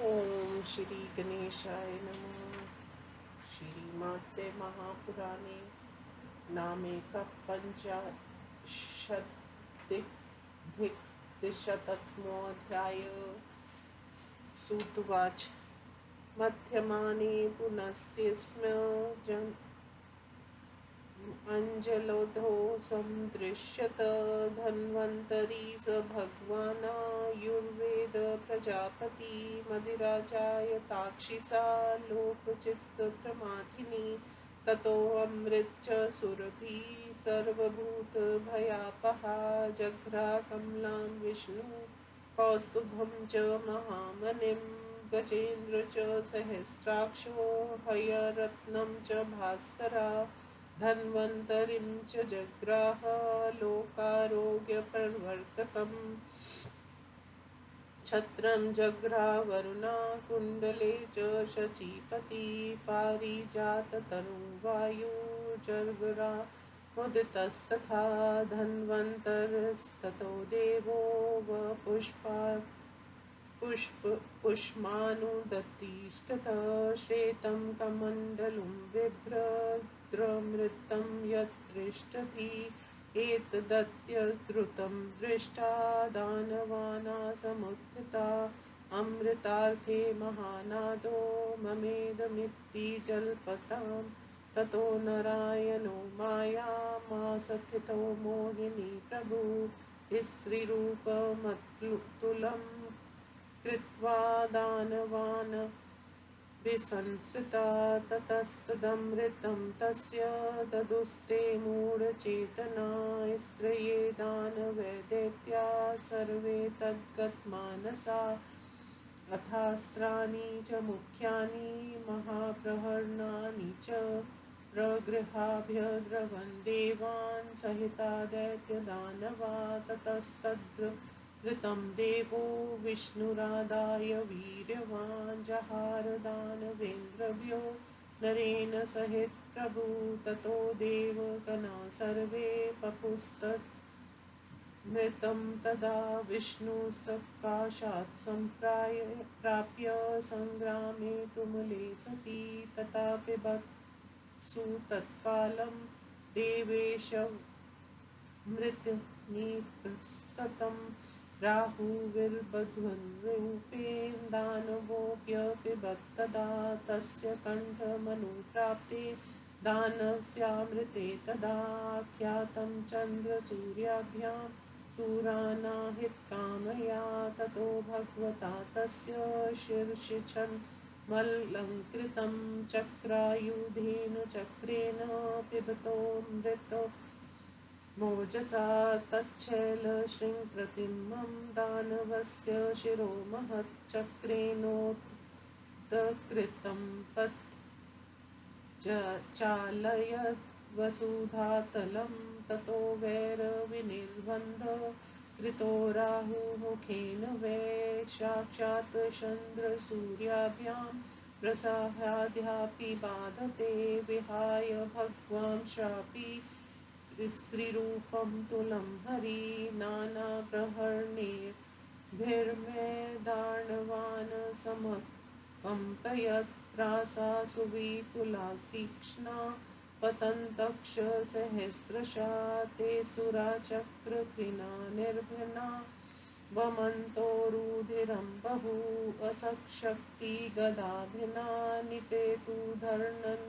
ओम श्री गणेशाय नमः। श्रीमात्से महापुराणे नामेकपञ्चाशदधिकशततमोऽध्याय। सूतुवाच मध्यमाने पुनस्त्यस्म अञ्जलोधो सन्दृश्यत धन्वन्तरी स भगवानायुर्वेद प्रजापति मदिराजाय ताक्षिसा लोकचित्तप्रमाथिनी ततो अमृत च सुरभि सर्वभूतभयापहा जघ्रा कमलां विष्णु कौस्तुभं च महामनिं गजेन्द्र च सहस्राक्षो हयरत्नं च भास्करा धन्वन्तरिं च जग्राह लोकारोग्यप्रवर्तकम् छत्रं जग्रावरुणा कुण्डले च शचीपति पारिजाततरुं वायुर्जर्गरा मुदितस्तथा धन्वन्तरस्ततो देवो वपुष्पा पुष्मानुदत्तिष्ठत श्वेतं कमण्डलुं बिभ्रद्रमृतं यत्तिष्ठति एतदत्यद्भुतं दृष्टा दानवानासमुत्थिता अमृतार्थे महानादो ममेदमिति जल्पतां ततो नारायणो मायामासथितो मोहिनी प्रभु स्त्रीरूपमतुलं कृत्वा दानवान् विसंसृता ततस्तदमृतं तस्य ददुस्ते मूढचेतना स्त्रये दानवैदैत्या सर्वे तद्गतमानसा अथास्त्राणि च मुख्यानि महाप्रहरणानि च प्रगृहाभ्यद्रवन् देवान् सहिता दैत्यदानवा ततस्तद्भृतं देवो विष्णुरादाय वीर्यवान् जहार दानवेन्द्रभ्यो नरेण सहित प्रभु ततो देवगणा सर्वे पपुस्तन्मृतं तदा विष्णुसकाशात् प्राप्य सङ्ग्रामे तुमुले सति तथा पिबत्सु तत्कालं देवेशमृतनिस्ततं राहुर्विबध्वन्रूपेण दानवोऽप्यपिबत्तदा तस्य कण्ठमनुप्राप्ते दानवस्यामृते तदा ख्यातं चन्द्रसूर्याभ्यां सुरानाहितकामया ततो भगवता तस्य शीर्षच्छन्मलङ्कृतं चक्रायुधेन चक्रेण पिबतोऽमृतो मोजसा तच्छैलशृङ्गप्रतिमं दानवस्य शिरो महच्चक्रेणोत्कृतं चालयद् वसुधातलं ततो वैरविनिर्बन्ध कृतो राहुमुखेन वै साक्षात् चन्द्रसूर्याभ्यां प्रसाहाद्यापि बाधते विहाय भगवांशापि स्त्रीरूपं तुलं हरि नानाप्रहरणैर्भिर्मैदार्णवान् समकम्पयत् प्रासासु विपुलास्तीक्ष्णा पतन्तक्षसहस्रशा ते सुराचक्रघ्ना निर्भिन्ना वमन्तो रुधिरं बहु असक्शक्तिगदाभिना निपेतुधर्णन्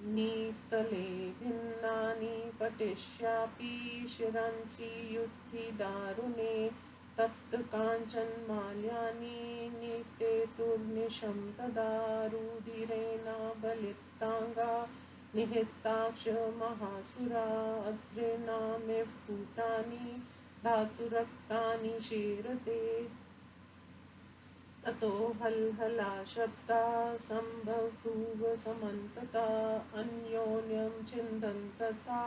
नीतले भिन्नानि पटिष्यापि शिरंसि युद्धि दारुणे तप्तकाञ्चनमाल्यानि निपेतुर्निशं तदा रुधिरेणाबलिप्ताङ्गा निहिताक्ष महासुरा अग्रेणामिव कूटानि धातुरक्तानि शीरते ततो हलहला शब्दा सम्बभूव समन्तता अन्योन्यं छिन्दन्तता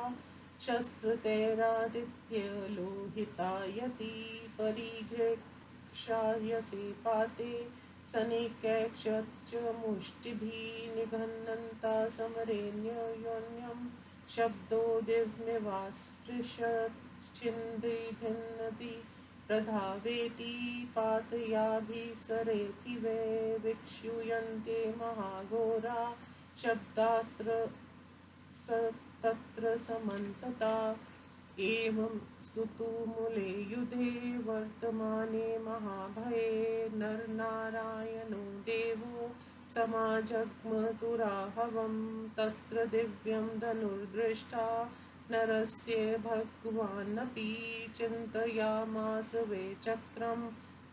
शस्त्रतैरादित्यलोहितायति परिघ्रेक्षायसे पाते सनिकैक्षत मुष्टिभिः निघ्नन्ता समरेण्योन्यं शब्दो दिव्यनिवासपृशत् छिन्दिभिन्नति प्रधावेति पातयाभिसरेति वै विक्षूयन्ते महाघोरा शब्दास्त्र तत्र समन्तता एवं स्तुतुमूले युधे वर्तमाने महाभये नरनारायणो देवो समाजग्मतुराहवं तत्र दिव्यं धनुर्दृष्टा नरस्य भगवानपि चिन्तयामास वै चक्रं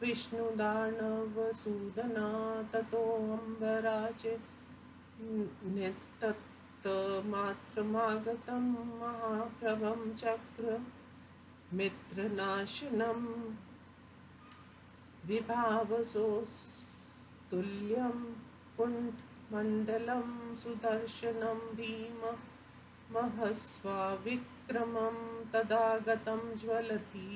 विष्णुदानवसूदना ततोऽम्बराज तत्मात्रमागतं महाप्रभं चक्र मित्रनाशनं विभावसोस्तुल्यं कुण्ठमण्डलं सुदर्शनं भीममहस्वाविक्रमं तदागतं ज्वलति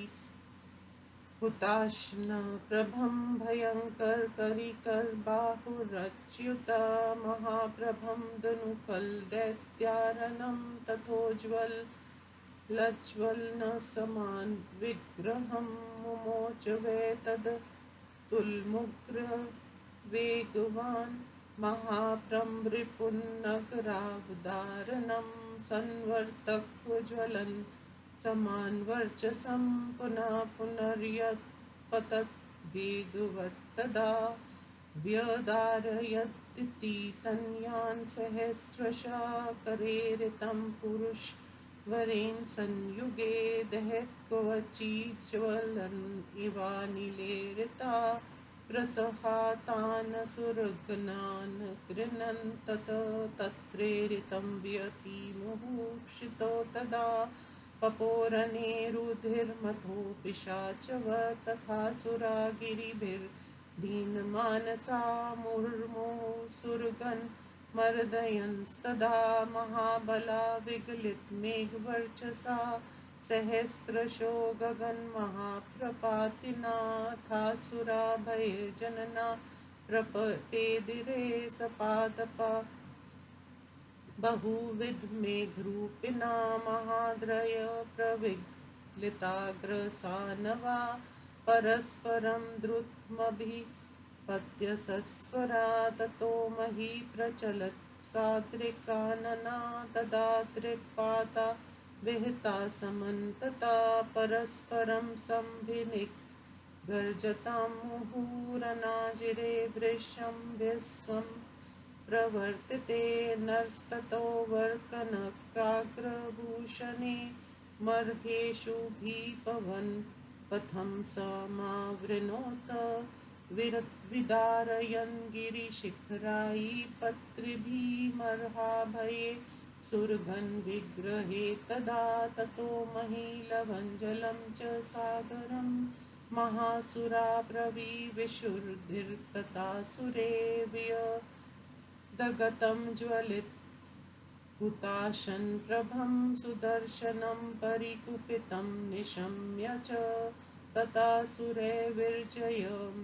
हुताशनप्रभं भयङ्करकरिकर बाहुरच्युत महाप्रभं धनुकल्दैत्यारणं तथोज्ज्वलज्ज्वलनसमान् विग्रहं मुमोच वै तदतुलमुग्र वेगवान् महाप्रमृपुन्नगरावदारणं संवर्तक्वज्वलन् समान्वर्चसं पुनः पुनर्यत्पतत् वेगवत्तदा व्यदारयदिति तन्यान् सहस्रशः करेरितं पुरुषवरेण संयुगे दहत्कवचिज्ज्वलन् इवानिलेरिता प्रसहातान् सुरगणान् गृह्णन् तत्प्रेरितं व्यतिमुमुक्षितो तदा पपोरणे रुधिर्मथो पिशाचवत् तथासुरा गिरिभिर्दीनमानसा मुहुर्मुहुः मर्दयंस्तदा महाबला विगलितमेघवर्चसा सहस्रशो गगनमहाप्रपातिनाथासुरा भयजनना प्रपेदिरे सपादपा बहुविधमेघरूपिणा महाद्रय प्रविगलिताग्रसानवा परस्परं द्रुतमभिपत्य सस्वरा ततो मही प्रचलत् साद्रिकानना तदा त्रिपाता विहिता समन्तता परस्परं सम्भिनिगर्जतां मुहुरनाजिरे वृषं विश्वं प्रवर्तिते नरस्ततो वर्कनकाग्रभूषणे मर्गेषु भीपवन् पथं समावृणोत विदारयन् गिरिशिखरायि पत्रिभिमर्हाभये सुरगन् विग्रहे तदा ततो महीलवञ्जलं च सागरं महासुरा प्रविविशुर्धिर्ततासुरे दगतं ज्वलित हुताशन् प्रभं सुदर्शनं परिकुपितं निशम्य च ततासुरे विर्जयं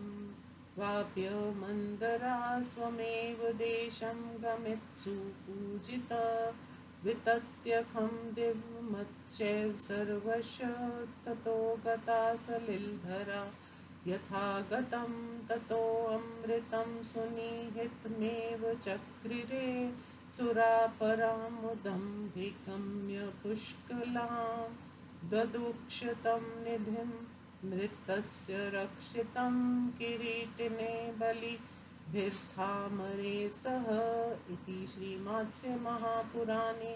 वाप्य मन्दरा स्वमेव देशं गमित्सु पूजिता वितत्यखं दिव्यमच्चैव सर्वशस्ततो गता सलिलधरा यथा गतं ततोऽमृतं सुनिहितमेव चक्रिरे सुरापरामुदम्भिगम्य पुष्कलां ददुक्षतं निधिं मृतस्य रक्षितं किरीटिने बलिभिर्धामरे सह इति श्रीमद्स्य महापुराणे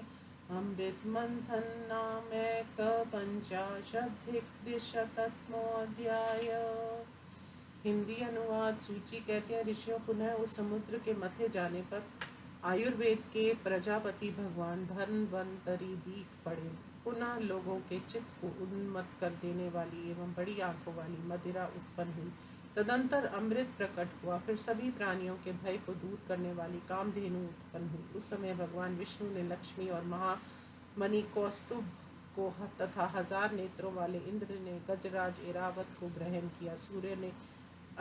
अमृतमंथन नामैकपंचाशदधिकद्विशततमोऽध्याय। हिंदी अनुवाद। सूची कहते हैं, ऋषियों पुनः उस समुद्र के मथे जाने पर आयुर्वेद के प्रजापति भगवान धन्वंतरी दीख पड़े। पुनः लोगों के चित्त को उन्मत्त कर देने वाली एवं बड़ी आंखों वाली मदिरा उत्पन्न हुई। तदंतर अमृत प्रकट हुआ। फिर सभी प्राणियों के भय को दूर करने वाली कामधेनु उत्पन्न हुई। उस समय भगवान विष्णु ने लक्ष्मी और महामणि कौस्तुभ को तथा 1000 नेत्रों वाले इंद्र ने गजराज ऐरावत को ग्रहण किया। सूर्य ने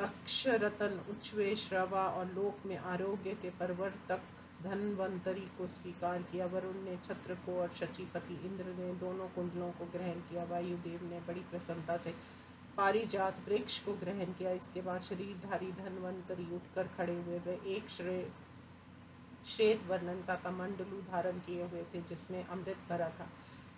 अक्षरतन उच्छ्वे श्रवा और लोक में आरोग्य के प्रवर्तक धन्वंतरी को स्वीकार किया। वरुण ने छत्र को और शचीपति इंद्र ने दोनों कुंडलों को ग्रहण किया। वायुदेव ने बड़ी प्रसन्नता से पारिजात वृक्ष को ग्रहण किया। इसके बाद शरीरधारी धन्वंतरी उठकर खड़े हुए। वे एक श्वेत वर्णन का कमंडलू धारण किए हुए थे जिसमें अमृत भरा था।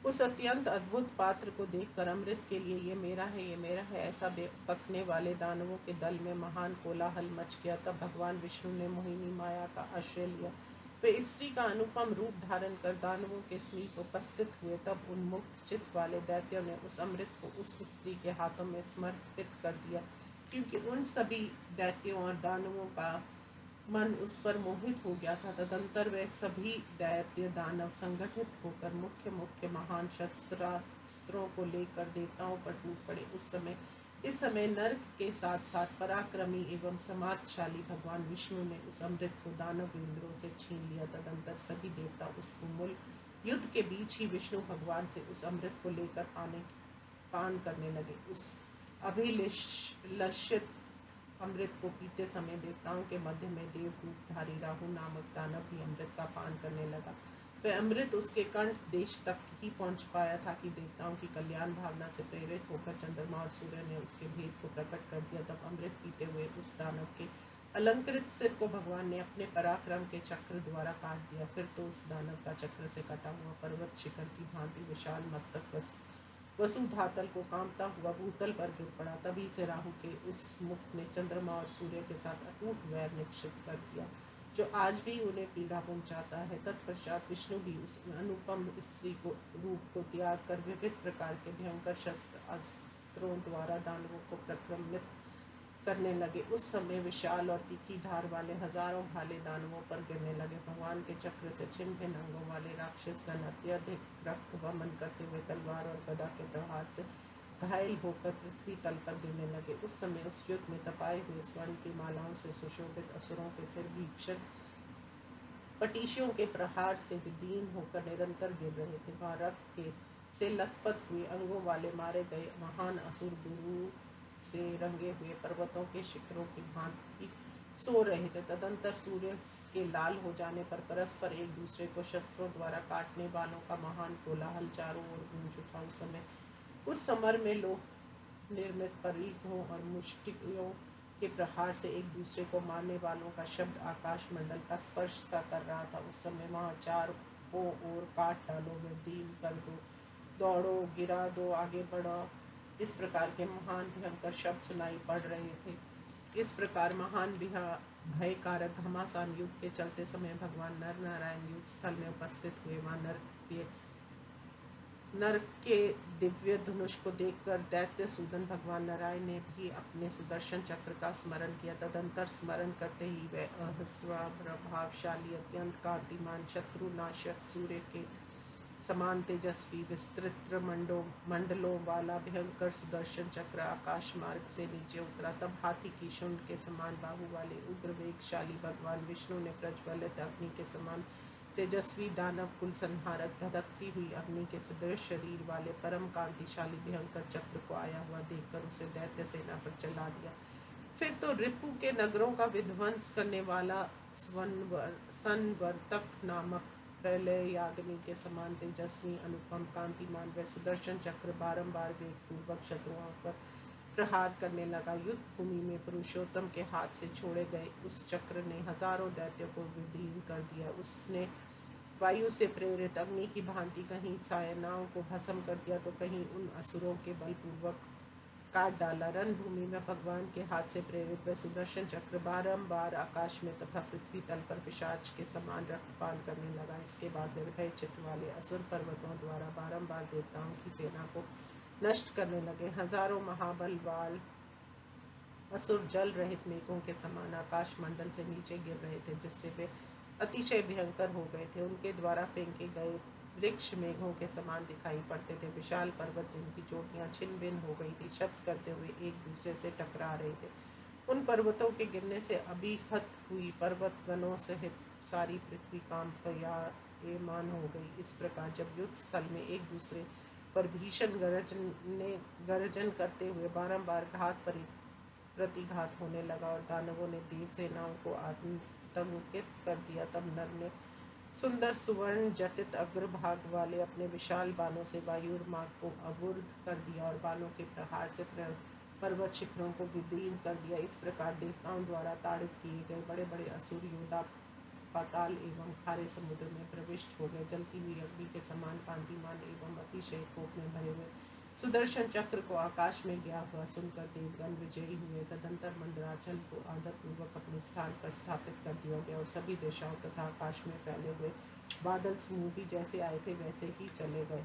उस अत्यंत अद्भुत पात्र को देखकर अमृत के लिए ये मेरा है, ये मेरा है, ऐसा बकने वाले दानवों के दल में महान कोलाहल मच गया। तब भगवान विष्णु ने मोहिनी माया का आश्रय लिया। वे स्त्री का अनुपम रूप धारण कर दानवों के समीप उपस्थित हुए। तब उन्मुक्त चित्त वाले दैत्यों ने उस अमृत को उस स्त्री के हाथों में समर्पित कर दिया, क्योंकि उन सभी दैत्यों और दानवों का मन उस पर मोहित हो गया था। तदंतर वे सभी दैत्य दानव संगठित होकर मुख्य मुख्य महान शस्त्रों को लेकर देवताओं पर टूट पड़े। इस समय नर्क के साथ साथ पराक्रमी एवं समर्थशाली भगवान विष्णु ने उस अमृत को दानव इंद्रों से छीन लिया। तदंतर सभी देवता उस तुमुल युद्ध के बीच ही विष्णु भगवान से उस अमृत को लेकर पान करने लगे। उस अभिलषित अमृत को पीते समय देवताओं के मध्य में देवरूपधारी राहु नामक दानव भी अमृत का पान करने लगा। वह अमृत उसके कंठ देश तक ही पहुंच पाया था कि देवताओं की कल्याण भावना से प्रेरित होकर चंद्रमा और सूर्य ने उसके भेद को प्रकट कर दिया। तब अमृत पीते हुए उस दानव के अलंकृत सिर को भगवान ने अपने पराक्रम के चक्र द्वारा काट दिया। फिर तो उस दानव का चक्र से कटा हुआ पर्वत शिखर की भांति विशाल मस्तक वसुधातल को कांपता हुआ भूतल पर गिर पड़ा। तभी से राहु के उस मुख ने चंद्रमा और सूर्य के साथ अटूट वैर निश्चित कर दिया, जो आज भी उन्हें पीड़ा पहुंचाता है। तत्पश्चात विष्णु भी उस अनुपम स्त्री को रूप को त्याग कर विविध प्रकार के भयंकर शस्त्र अस्त्रों द्वारा दानवों को प्रक्रमित करने लगे। उस समय विशाल और तीखी धार वाले हजारों भाले दानवों पर गिरने लगे। भगवान के चक्र से छिन्न भिन्न अंगों वाले राक्षसगण अत्यधिक रक्त वमन करते हुए तलवार और गदा के प्रहार से घायल होकर पृथ्वी तल पर गिरने लगे। उस समय उस युद्ध में तपाए हुए स्वर्ण की मालाओं से सुशोभित असुरों के सिर भीषण पटीशियों के प्रहार से विदीन होकर निरंतर गिर रहे थे। वहाँ रक्त के से लथपथ हुए अंगों वाले मारे गए महान असुर गुरु से रंगे हुए पर्वतों के शिखरों की भांति सो रहे थे। तदंतर सूर्य के लाल हो जाने पर परस्पर एक दूसरे को शस्त्रों द्वारा काटने वालों का महान कोलाहल चारों ओर गूंज उठा। उस समर में लोह निर्मित परिघों और मुष्टियों के प्रहार से एक दूसरे को मारने वालों का शब्द आकाश मंडल का स्पर्श सा कर रहा था। उस समय वहाँ चारों ओर काट डालो, वृद्धि कर दो, दौड़ो, गिरा दो, आगे बढ़ो, इस प्रकार के महान भयंकर शब्द सुनाई पड़ रहे थे। इस प्रकार महान भयकारक घमासान युद्ध के चलते समय भगवान नर नारायण युद्ध स्थल में उपस्थित हुए। वहाँ नर्क के दिव्य धनुष को देखकर दैत्य सूदन भगवान नारायण ने भी अपने सुदर्शन चक्र का स्मरण किया। तदंतर स्मरण करते ही वह अहस्वा प्रभावशाली अत्यंत कांतिमान शत्रुनाशक सूर्य के समान तेजस्वी विस्तृत मंडलों वाला भयंकर सुदर्शन चक्र आकाश मार्ग से नीचे उतरा। तब हाथी की शुंड के समान बाहु वाले उग्र वेगशाली भगवान विष्णु ने प्रज्वलित अग्नि के समान तेजस्वी दानव कुल संहारक धधकती हुई अग्नि के सदृश शरीर वाले परम कांतिशाली भयंकर चक्र को आया हुआ देखकर उसे दैत्य सेना पर चला दिया। फिर तो रिपु के नगरों का विध्वंस करने वाला संवर्तक नामक प्रलय याग्नि के समान तेजस्वी अनुपम कांतिमान व सुदर्शन चक्र बारंबार वेगपूर्वक शत्रुओं पर प्रहार करने लगा। युद्ध भूमि में पुरुषोत्तम के हाथ से छोड़े गए उस चक्र ने हजारों दैत्यों को विदीन कर दिया। उसने वायु से प्रेरित अग्नि की भांति कहीं सायनाओं को भस्म कर दिया तो कहीं उन असुरों के बलपूर्वक काट डाला। रणभूमि में भगवान के हाथ से प्रेरित वह सुदर्शन चक्र बारंबार आकाश में तथा पृथ्वी तल पर पिशाच के समान रक्तपान करने लगा। इसके बाद निर्भय चित्त वाले असुर पर्वतों द्वारा बारंबार देवताओं की सेना को नष्ट करने लगे। हजारों महाबलवान असुर जल रहित मेघों के समान आकाश मंडल से नीचे गिर रहे थे, जिससे वे अतिशय भयंकर हो गए थे। उनके द्वारा फेंके गए वृक्ष मेघों के समान दिखाई पड़ते थे। विशाल पर्वत जिनकी चोटियां छिन्न भिन्न हो गई थी शब्द करते हुए एक दूसरे से टकरा रहे थे। उन पर्वतों के गिरने से अभिहत हुई पर्वत गणों सहित सारी पृथ्वी कांपयमान हो गई। इस प्रकार जब युद्ध स्थल में एक दूसरे पर भीषण गर्जन करते हुए बारंबार प्रतिघात होने लगा और दानवों ने देव सेनाओं को आतंकित कर दिया, तब नर ने सुंदर सुवर्ण जटित अग्रभाग वाले अपने विशाल बालों से वायुर मार्ग को अवरुद्ध कर दिया और बालों के प्रहार से पर्वत शिखरों को विदीर्ण कर दिया। इस प्रकार देवताओं द्वारा ताड़ित किए गए बड़े बड़े असुर योद्धा पाताल एवं खारे समुद्र में प्रविष्ट हो गए। जलती हुई अग्नि के समान कांतिमान एवं अतिशय कोप में भरे हुए सुदर्शन चक्र को आकाश में गया हुआ सुनकर देवगण विजयी हुए। तदंतर मंदराचल को आदरपूर्वक अपने स्थान पर स्थापित कर दिया गया और सभी दिशाओं तथा आकाश में फैले हुए बादल समूह भी जैसे आए थे वैसे ही चले गए।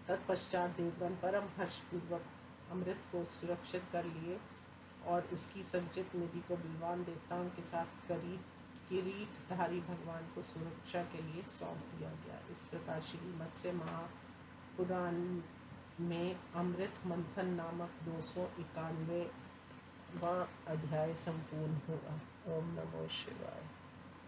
तत्पश्चात देवगण परम हर्षपूर्वक अमृत को सुरक्षित कर लिए और उसकी संचित निधि को बलवान देवताओं के साथ किरीटधारी भगवान को सुरक्षा के लिए सौंप दिया गया। इस प्रकार श्री मत्स्य महापुराण में अमृत मंथन नामक 291वां अध्याय संपूर्ण हुआ। ओम नमो शिवाय।